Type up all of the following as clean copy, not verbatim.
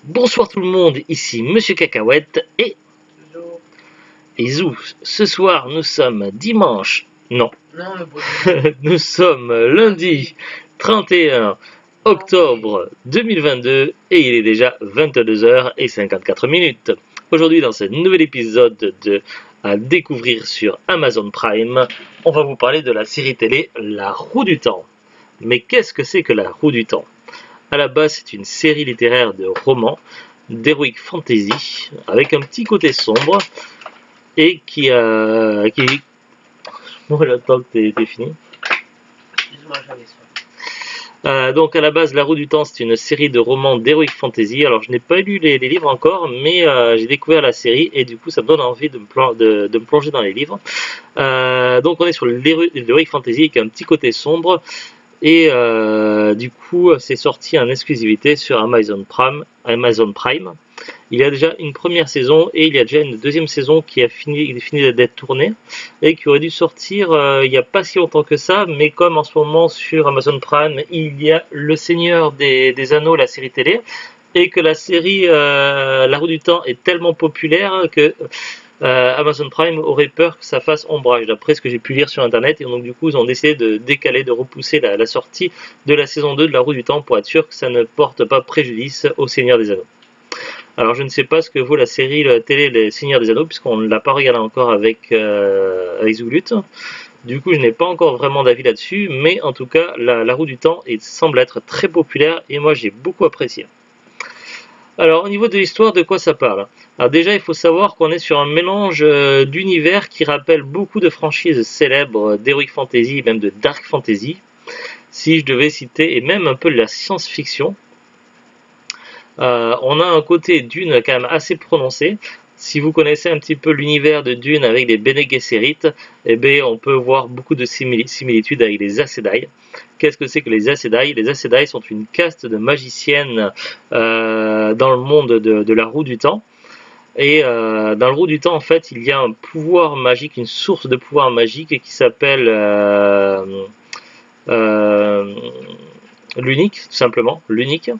Bonsoir tout le monde, ici Monsieur Cacahuète et Zo. Zou. Ce soir nous sommes dimanche, non, Non, mais bon, nous sommes lundi 31 octobre 2022 et il est déjà 22h54. Aujourd'hui dans ce nouvel épisode à découvrir sur Amazon Prime, on va vous parler de la série télé La Roue du Temps. Mais qu'est-ce que c'est que La Roue du Temps ? À la base, c'est une série littéraire de romans d'heroic fantasy avec un petit côté sombre et qui bon, j'attends que t'aies fini. excuse-moi, j'avais soif. Donc à la base, La Roue du Temps, c'est une série de romans d'heroic fantasy. Alors je n'ai pas lu les livres encore, mais j'ai découvert la série et du coup ça me donne envie de me plonger dans les livres. Donc on est sur l'heroic fantasy avec un petit côté sombre. Et du coup, c'est sorti en exclusivité sur Amazon Prime. Il y a déjà une première saison et il y a déjà une deuxième saison qui a fini d'être tournée et qui aurait dû sortir il n'y a pas si longtemps que ça. Mais comme en ce moment sur Amazon Prime, il y a Le Seigneur des Anneaux, la série télé, et que la série La Roue du Temps est tellement populaire que Amazon Prime aurait peur que ça fasse ombrage, d'après ce que j'ai pu lire sur internet, et donc du coup ils ont décidé de décaler, de repousser la sortie de la saison 2 de La Roue du Temps pour être sûr que ça ne porte pas préjudice au Seigneur des Anneaux. Alors je ne sais pas ce que vaut la série la télé Les Seigneurs des Anneaux, puisqu'on ne l'a pas regardé encore avec Zoulut. Du coup je n'ai pas encore vraiment d'avis là-dessus, mais en tout cas la Roue du Temps semble être très populaire et moi j'ai beaucoup apprécié. Alors, au niveau de l'histoire, de quoi ça parle? Alors déjà, il faut savoir qu'on est sur un mélange d'univers qui rappelle beaucoup de franchises célèbres d'heroic fantasy, même de dark fantasy, si je devais citer, et même un peu de la science-fiction. On a un côté Dune quand même assez prononcé. Si vous connaissez un petit peu l'univers de Dune avec les Bene Gesserit, eh bien, on peut voir beaucoup de similitudes avec les Aes Sedai. Qu'est-ce que c'est que les Aes Sedai? Les Aes Sedai sont une caste de magiciennes dans le monde de la Roue du Temps. Et dans le Roue du Temps, en fait, il y a un pouvoir magique, une source de pouvoir magique qui s'appelle l'unique, tout simplement, l'unique.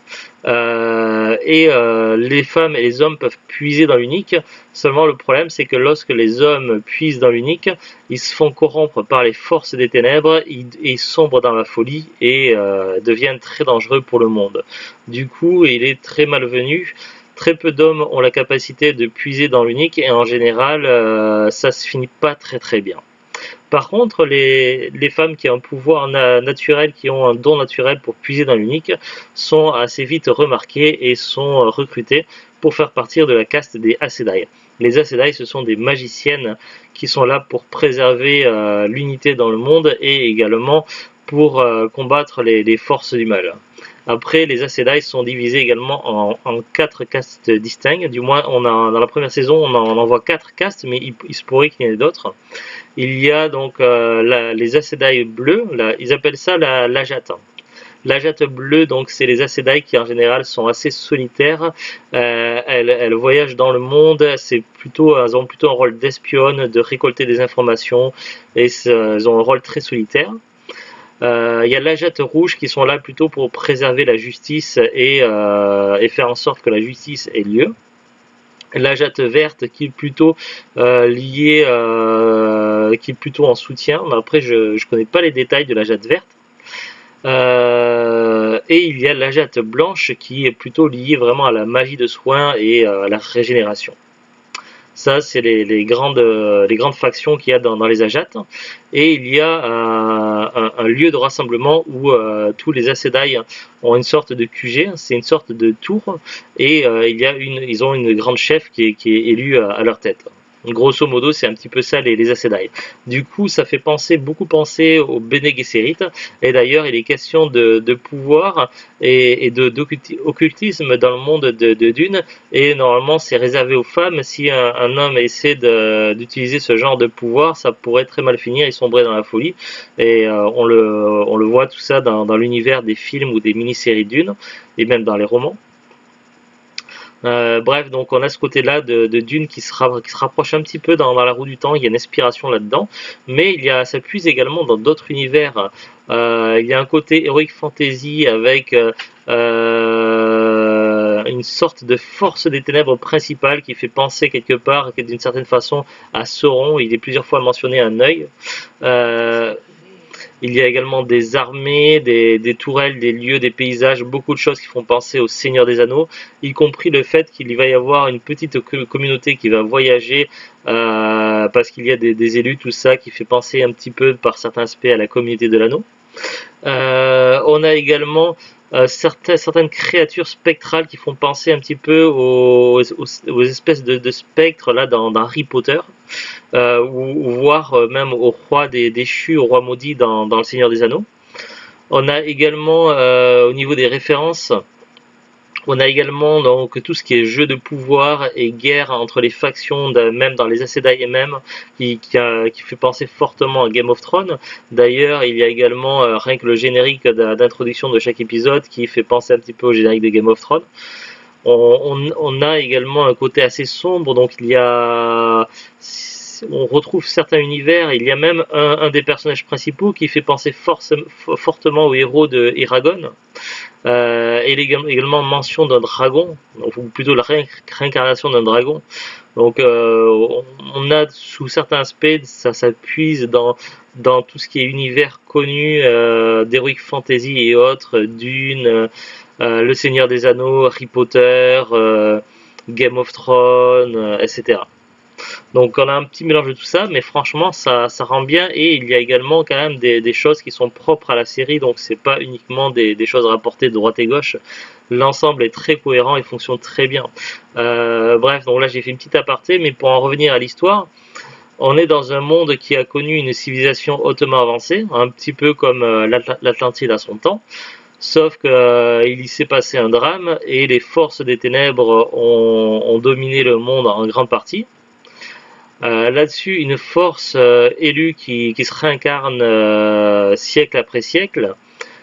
Les femmes et les hommes peuvent puiser dans l'unique. Seulement le problème, c'est que lorsque les hommes puisent dans l'unique, ils se font corrompre par les forces des ténèbres, ils sombrent dans la folie et deviennent très dangereux pour le monde. Du coup, il est très malvenu. Très peu d'hommes ont la capacité de puiser dans l'unique et en général, ça se finit pas très très bien. Par contre, les femmes qui ont un pouvoir naturel, qui ont un don naturel pour puiser dans l'unique, sont assez vite remarquées et sont recrutées pour faire partie de la caste des Aes Sedai. Les Aes Sedai, ce sont des magiciennes qui sont là pour préserver l'unité dans le monde et également pour combattre les forces du mal. Après, les Aes Sedai sont divisés également en 4 castes distinctes. Du moins, dans la première saison, on en voit 4 castes, mais il se pourrait qu'il y en ait d'autres. Il y a donc les Aes Sedai bleus, ils appellent ça l'Ajat. L'Ajat bleu, donc c'est les Aes Sedai qui en général sont assez solitaires. Elles voyagent dans le monde, elles ont plutôt un rôle d'espionne, de récolter des informations, et elles ont un rôle très solitaire. Il y a l'Ajat rouge qui sont là plutôt pour préserver la justice et faire en sorte que la justice ait lieu. La jatte verte qui est plutôt liée, qui est plutôt en soutien, mais après je connais pas les détails de la jatte verte. Et il y a la jatte blanche qui est plutôt liée vraiment à la magie de soin et à la régénération. Ça, c'est les grandes factions qu'il y a dans les Ajats. Et il y a un lieu de rassemblement où tous les Aes Sedai ont une sorte de QG, c'est une sorte de tour, et ils ont une grande chef qui est élue à leur tête. Grosso modo, c'est un petit peu ça les Aes Sedai. Du coup, ça fait beaucoup penser aux Bene Gesserit, et d'ailleurs, il est question de pouvoir et d'occultisme dans le monde de Dune, et normalement, c'est réservé aux femmes. Si un homme essaie d'utiliser ce genre de pouvoir, ça pourrait très mal finir et sombrer dans la folie, et on le voit tout ça dans l'univers des films ou des mini-séries Dune, et même dans les romans. Bref, donc on a ce côté-là de Dune qui se rapproche un petit peu dans la Roue du Temps. Il y a une inspiration là-dedans, mais ça puise également dans d'autres univers. Il y a un côté heroic fantasy avec une une sorte de force des ténèbres principale qui fait penser quelque part d'une certaine façon à Sauron. Il est plusieurs fois mentionné un œil. Il y a également des armées, des tourelles, des lieux, des paysages, beaucoup de choses qui font penser au Seigneur des Anneaux, y compris le fait qu'il va y avoir une petite communauté qui va voyager parce qu'il y a des élus, tout ça, qui fait penser un petit peu par certains aspects à la communauté de l'anneau. On a également certaines créatures spectrales qui font penser un petit peu aux espèces de spectres là dans Harry Potter, ou voire même au roi déchu, au roi maudit dans le Seigneur des Anneaux. On a également au niveau des références, on a également donc tout ce qui est jeu de pouvoir et guerre entre les factions, même dans les Aes Sedai même, qui fait penser fortement à Game of Thrones. D'ailleurs, il y a également rien que le générique d'introduction de chaque épisode qui fait penser un petit peu au générique de Game of Thrones. On a également un côté assez sombre, donc on retrouve certains univers. Il y a même un des personnages principaux qui fait penser fortement au héros de Eragon. Et également mention d'un dragon, ou plutôt la réincarnation d'un dragon. Donc on a sous certains aspects, ça s'appuie dans tout ce qui est univers connu d'Heroic Fantasy et autres, Dune, Le Seigneur des Anneaux, Harry Potter, Game of Thrones, etc. Donc on a un petit mélange de tout ça, mais franchement ça rend bien, et il y a également quand même des choses qui sont propres à la série, donc c'est pas uniquement des choses rapportées de droite et gauche. L'ensemble est très cohérent et fonctionne très bien. Bref, donc là j'ai fait une petite aparté, mais pour en revenir à l'histoire, on est dans un monde qui a connu une civilisation hautement avancée, un petit peu comme l'Atlantide à son temps. Sauf qu'il y s'est passé un drame et les forces des ténèbres ont dominé le monde en grande partie. Là-dessus, une force élue qui se réincarne siècle après siècle,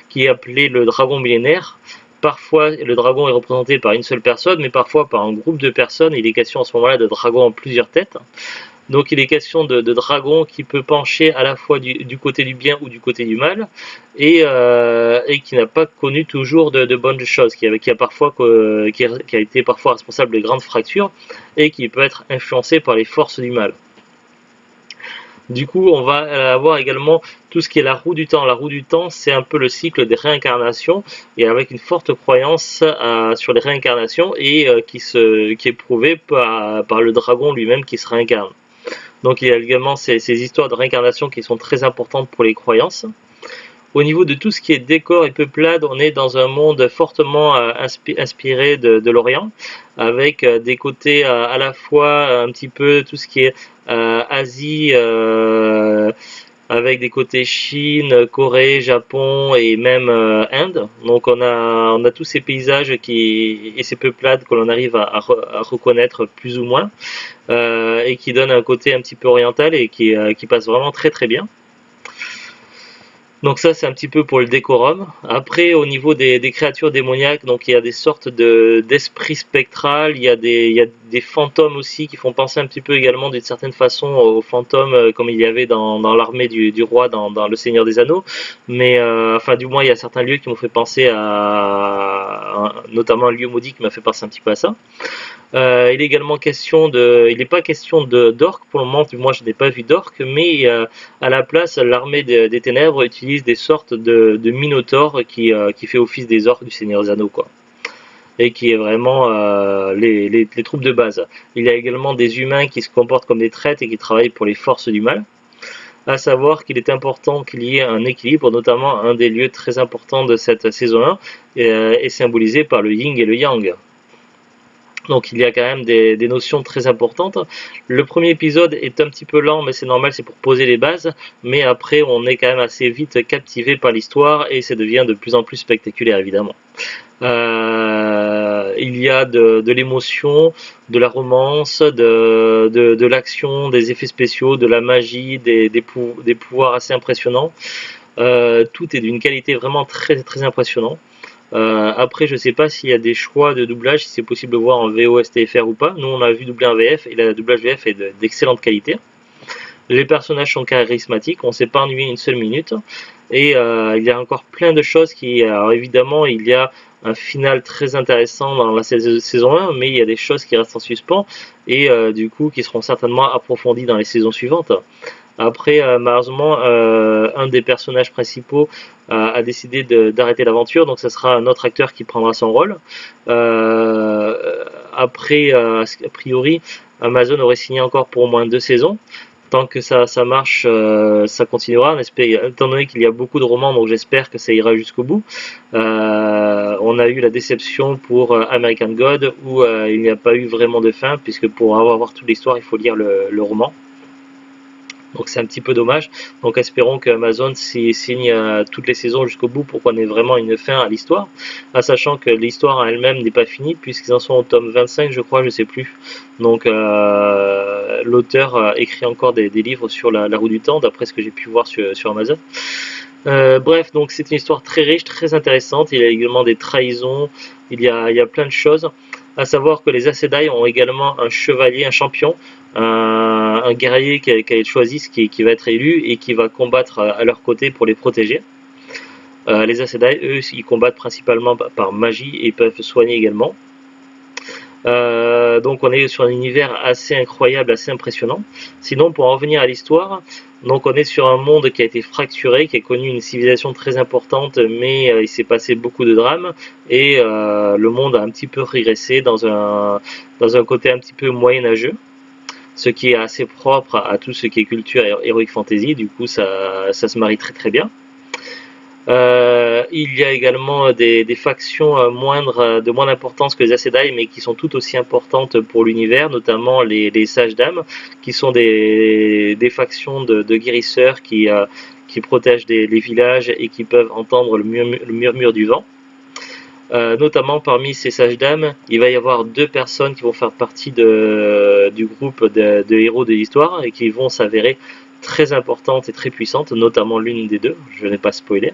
qui est appelée le dragon millénaire. Parfois, le dragon est représenté par une seule personne, mais parfois par un groupe de personnes. Il est question à ce moment-là de dragons en plusieurs têtes. Donc il est question de dragon qui peut pencher à la fois du côté du bien ou du côté du mal, et qui n'a pas connu toujours de bonnes choses, qui a été parfois responsable de grandes fractures, et qui peut être influencé par les forces du mal. Du coup, on va avoir également tout ce qui est la roue du temps. La roue du temps, c'est un peu le cycle des réincarnations, et avec une forte croyance sur les réincarnations, et qui est prouvée par le dragon lui-même qui se réincarne. Donc il y a également ces histoires de réincarnation qui sont très importantes pour les croyances. Au niveau de tout ce qui est décor et peuplade, on est dans un monde fortement inspiré de l'Orient, avec des côtés à la fois un petit peu tout ce qui est Asie, avec des côtés Chine, Corée, Japon et même Inde. Donc on a tous ces paysages et ces peuplades que l'on arrive à reconnaître plus ou moins, et qui donnent un côté un petit peu oriental et qui passe vraiment très très bien. Donc ça c'est un petit peu pour le décorum. Après au niveau des créatures démoniaques, donc il y a des sortes d'esprits spectrales, il y a des fantômes aussi qui font penser un petit peu également d'une certaine façon aux fantômes comme il y avait dans l'armée du roi dans le Seigneur des Anneaux, mais enfin du moins il y a certains lieux qui m'ont fait penser notamment un lieu maudit qui m'a fait penser un petit peu à ça. Il est également question il n'est pas question d'orques pour le moment, moi je n'ai pas vu d'orques, mais à la place l'armée des ténèbres utilise des sortes de minotaures qui fait office des orques du Seigneur des Anneaux, quoi, et qui est vraiment les troupes de base. Il y a également des humains qui se comportent comme des traîtres et qui travaillent pour les forces du mal. À savoir qu'il est important qu'il y ait un équilibre, notamment un des lieux très importants de cette saison 1 est symbolisé par le yin et le yang. Donc il y a quand même des notions très importantes. Le premier épisode est un petit peu lent, mais c'est normal, c'est pour poser les bases. Mais après, on est quand même assez vite captivé par l'histoire et ça devient de plus en plus spectaculaire, évidemment. Il y a de l'émotion, de la romance, de l'action, des effets spéciaux, de la magie, des pouvoirs assez impressionnants. Tout est d'une qualité vraiment très très impressionnante. Après, je sais pas s'il y a des choix de doublage, si c'est possible de voir en VO, STFR ou pas. Nous, on a vu doubler en VF et la doublage VF est d'excellente qualité. Les personnages sont charismatiques, on ne s'est pas ennuyé une seule minute. Et il y a encore plein de choses alors évidemment, il y a un final très intéressant dans la saison 1, mais il y a des choses qui restent en suspens et du coup qui seront certainement approfondies dans les saisons suivantes. Après, malheureusement, un des personnages principaux a décidé d'arrêter l'aventure, donc ce sera un autre acteur qui prendra son rôle. Après, a priori, Amazon aurait signé encore pour au moins 2 saisons. Tant que ça marche, ça continuera. Étant donné qu'il y a beaucoup de romans, donc j'espère que ça ira jusqu'au bout. On a eu la déception pour American God, où il n'y a pas eu vraiment de fin, puisque pour avoir toute l'histoire, il faut lire le roman. Donc c'est un petit peu dommage. Donc espérons que Amazon signe toutes les saisons jusqu'au bout pour qu'on ait vraiment une fin à l'histoire. Sachant que l'histoire en elle-même n'est pas finie puisqu'ils en sont au tome 25 je crois, je sais plus. Donc l'auteur écrit encore des livres sur la roue du temps d'après ce que j'ai pu voir sur Amazon. Bref, donc c'est une histoire très riche, très intéressante. Il y a également des trahisons, il y a plein de choses. À savoir que les Aes Sedai ont également un chevalier, un champion, un guerrier qui a été choisi, qui va être élu et qui va combattre à leur côté pour les protéger. Les Aes Sedai, eux, ils combattent principalement par magie et peuvent soigner également. Donc on est sur un univers assez incroyable, assez impressionnant. Sinon, pour en revenir à l'histoire, donc on est sur un monde qui a été fracturé, qui a connu une civilisation très importante, mais il s'est passé beaucoup de drames et le monde a un petit peu régressé dans un côté un petit peu moyenâgeux, ce qui est assez propre à tout ce qui est culture heroic fantasy. Du coup, ça se marie très très bien. Il y a également des factions de moindre importance que les Aes Sedai, mais qui sont tout aussi importantes pour l'univers, notamment les Sages Dames, qui sont des factions de guérisseurs qui protègent les villages et qui peuvent entendre le murmure du vent. Notamment parmi ces Sages Dames, il va y avoir 2 personnes qui vont faire partie du groupe de héros de l'histoire et qui vont s'avérer très importantes et très puissantes, notamment l'une des 2, je ne vais pas spoiler.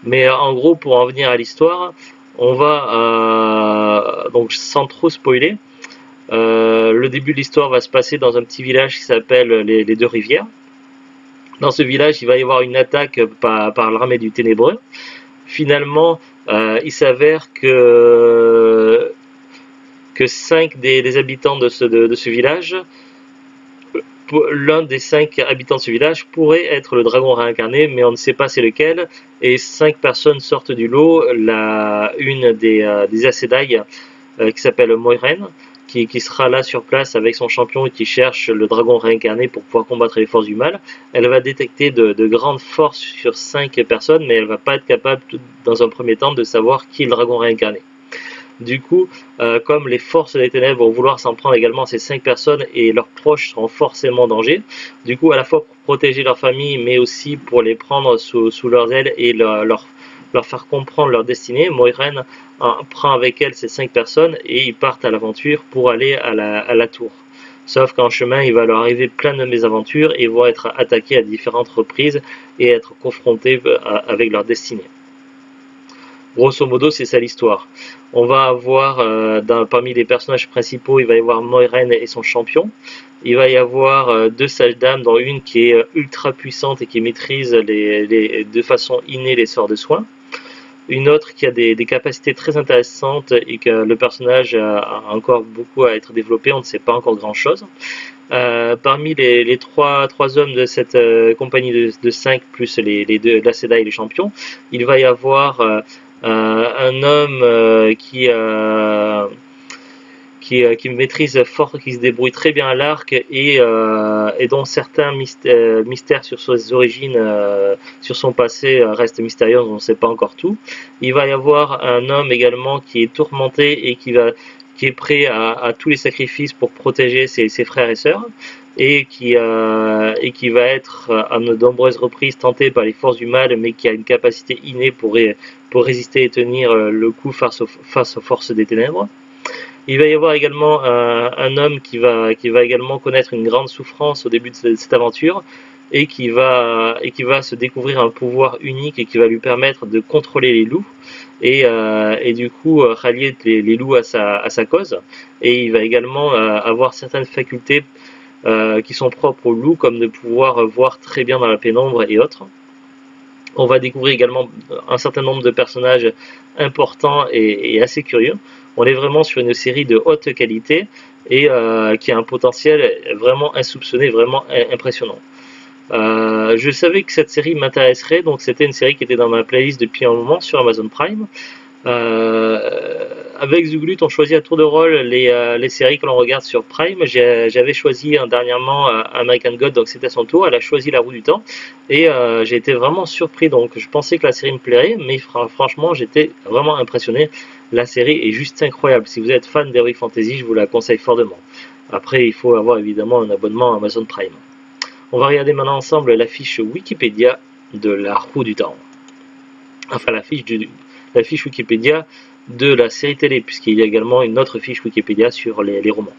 Mais en gros, pour en venir à l'histoire, on va, donc sans trop spoiler, le début de l'histoire va se passer dans un petit village qui s'appelle les 2 Rivières. Dans ce village, il va y avoir une attaque par l'armée du Ténébreux. Finalement, il s'avère que 5 des habitants de ce village, l'un des 5 habitants de ce village pourrait être le dragon réincarné, mais on ne sait pas c'est lequel, et 5 personnes sortent du lot. Une des Aes Sedai qui s'appelle Moiraine, qui sera là sur place avec son champion et qui cherche le dragon réincarné pour pouvoir combattre les forces du mal. Elle va détecter de grandes forces sur 5 personnes, mais elle ne va pas être capable dans un premier temps de savoir qui est le dragon réincarné. Du coup, comme les forces des ténèbres vont vouloir s'en prendre également à ces 5 personnes et leurs proches seront forcément en danger, du coup, à la fois pour protéger leur famille, mais aussi pour les prendre sous leurs ailes et leur faire comprendre leur destinée, Moiraine prend avec elle ces 5 personnes et ils partent à l'aventure pour aller à la tour. Sauf qu'en chemin, il va leur arriver plein de mésaventures et vont être attaqués à différentes reprises et être confrontés avec leur destinée. Grosso modo, c'est ça l'histoire. On va avoir, parmi les personnages principaux, il va y avoir Moiraine et son champion. Il va y avoir 2 sages dames, dont une qui est ultra puissante et qui maîtrise de façon innée les sorts de soins. Une autre qui a des capacités très intéressantes et que le personnage a encore beaucoup à être développé, on ne sait pas encore grand chose. Parmi les trois hommes de cette compagnie de 5 plus les 2 Aes Sedai et les champions, il va y avoir un homme qui maîtrise fort, qui se débrouille très bien à l'arc et dont certains mystères sur ses origines, sur son passé restent mystérieux, on ne sait pas encore tout. Il va y avoir un homme également qui est tourmenté et qui est prêt à tous les sacrifices pour protéger ses frères et sœurs et qui va être à de nombreuses reprises tenté par les forces du mal, mais qui a une capacité innée pour résister et tenir le coup face aux forces des ténèbres. Il va y avoir également un homme qui va également connaître une grande souffrance au début de cette aventure et qui va se découvrir un pouvoir unique et qui va lui permettre de contrôler les loups et du coup rallier les loups à sa cause. Et il va également avoir certaines facultés qui sont propres aux loups, comme de pouvoir voir très bien dans la pénombre et autres. On va découvrir également un certain nombre de personnages importants et assez curieux. On est vraiment sur une série de haute qualité et qui a un potentiel vraiment insoupçonné, vraiment impressionnant. Je savais que cette série m'intéresserait, donc c'était une série qui était dans ma playlist depuis un moment sur Amazon Prime. Avec Zuglut, on choisit à tour de rôle les séries que l'on regarde sur Prime. J'avais choisi dernièrement American God, donc c'était à son tour. Elle a choisi La Roue du Temps et j'ai été vraiment surpris. Donc je pensais que la série me plairait, mais franchement, j'étais vraiment impressionné. La série est juste incroyable. Si vous êtes fan d'Heroic Fantasy, je vous la conseille fortement. Après, il faut avoir évidemment un abonnement à Amazon Prime. On va regarder maintenant ensemble la fiche Wikipédia de La Roue du Temps. Enfin, la fiche Wikipédia de la série télé, puisqu'il y a également une autre fiche Wikipédia sur les romans.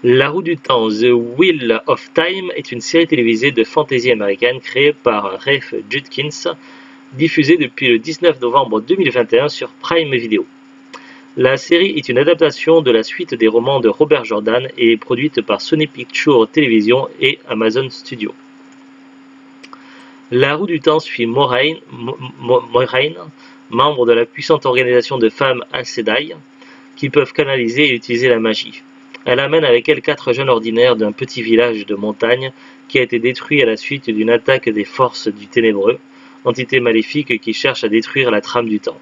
La Roue du Temps, The Wheel of Time, est une série télévisée de fantasy américaine créée par Rafe Judkins, diffusée depuis le 19 novembre 2021 sur Prime Video. La série est une adaptation de la suite des romans de Robert Jordan et est produite par Sony Pictures Television et Amazon Studios. La Roue du Temps suit Moiraine, membre de la puissante organisation de femmes Aes Sedai, qui peuvent canaliser et utiliser la magie. Elle amène avec elle 4 jeunes ordinaires d'un petit village de montagne qui a été détruit à la suite d'une attaque des forces du Ténébreux, entité maléfique qui cherche à détruire la trame du temps.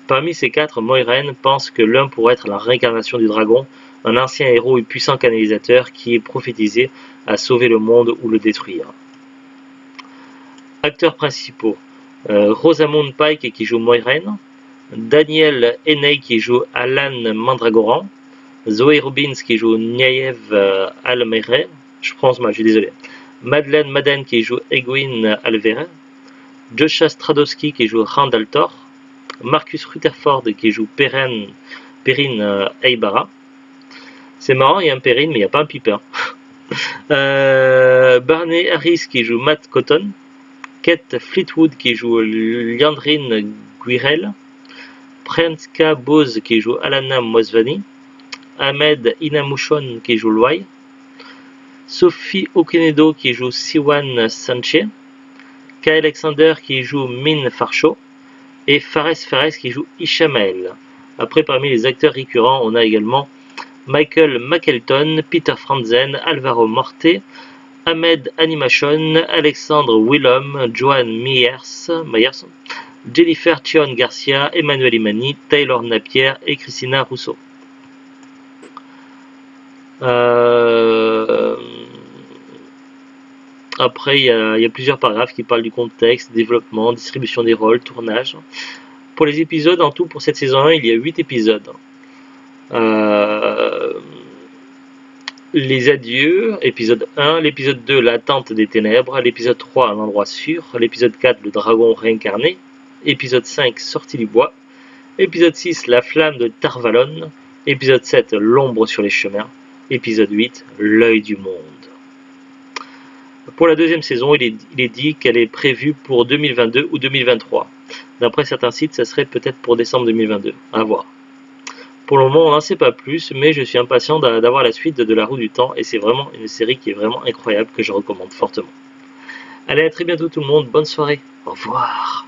Parmi ces 4, Moiraine pense que l'un pourrait être la réincarnation du dragon, un ancien héros et puissant canalisateur qui est prophétisé à sauver le monde ou le détruire. Acteurs principaux: Rosamund Pike qui joue Moiraine, Daniel Henney qui joue Alan Mandragoran, Zoe Robbins qui joue Nynaeve Almere, je suis désolé, Madeleine Madden qui joue Egwene Alvera, Joshua Stradowski qui joue Rand Thor, Marcus Rutherford qui joue Perrin Aybara. C'est marrant, il y a un Perrin mais il n'y a pas un Pippin. Barney Harris qui joue Matt Cotton, Kate Fleetwood qui joue Liandrine Guirel, Priyanka Bose qui joue Alana Mosvani, Ahmed Inamushon qui joue Loy, Sophie Okonedo qui joue Siwan Sanche, Kyle Alexander qui joue Min Farshaw et Fares Fares qui joue Ishamael. Après, parmi les acteurs récurrents, on a également Michael McKelton, Peter Franzen, Alvaro Morte, Ahmed Animation, Alexandre Willom, Joan Myers, Jennifer Chion Garcia, Emmanuel Imani, Taylor Napier et Christina Rousseau. Après, il y a plusieurs paragraphes qui parlent du contexte, développement, distribution des rôles, tournage. Pour les épisodes, en tout, pour cette saison 1, il y a 8 épisodes. Les adieux, épisode 1, l'épisode 2, l'attente des ténèbres, l'épisode 3, un endroit sûr, l'épisode 4, le dragon réincarné, épisode 5, sortie du bois, épisode 6, la flamme de Tarvalon, épisode 7, l'ombre sur les chemins, épisode 8, l'œil du monde. Pour la deuxième saison, il est dit qu'elle est prévue pour 2022 ou 2023. D'après certains sites, ça serait peut-être pour décembre 2022. À voir. Pour le moment, on n'en sait pas plus, mais je suis impatient d'avoir la suite de La Roue du Temps et c'est vraiment une série qui est vraiment incroyable que je recommande fortement. Allez, à très bientôt tout le monde, bonne soirée, au revoir.